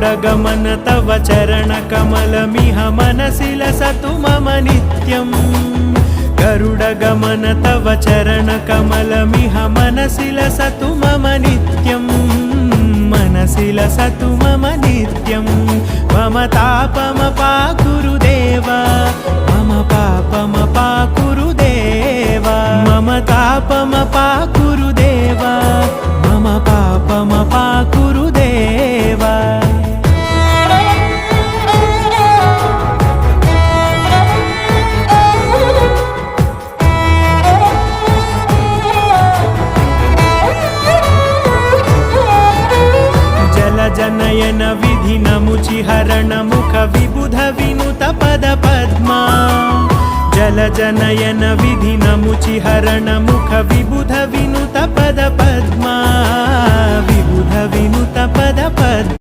गरुडगमन तव चरणकमलमिह मनसि लसतु मम नित्यम् गरुडगमन तव चरणकमलमिह मनसि लसतु मम नित्यम् मनसि लसतु मम नित्यम् मम तापमपाकुरु देव मम पापमपाकुरु देव मम तापमपाकुरु देव मम पापमपाकुरु देव जनयन विधि नमुचिहरण मुख विबुध विनुत पद पद्मा जल जनयन विधि नमुचिहरण मुख विबुध विनुत पद पद्मा विबुध विनुत पद पद्मा।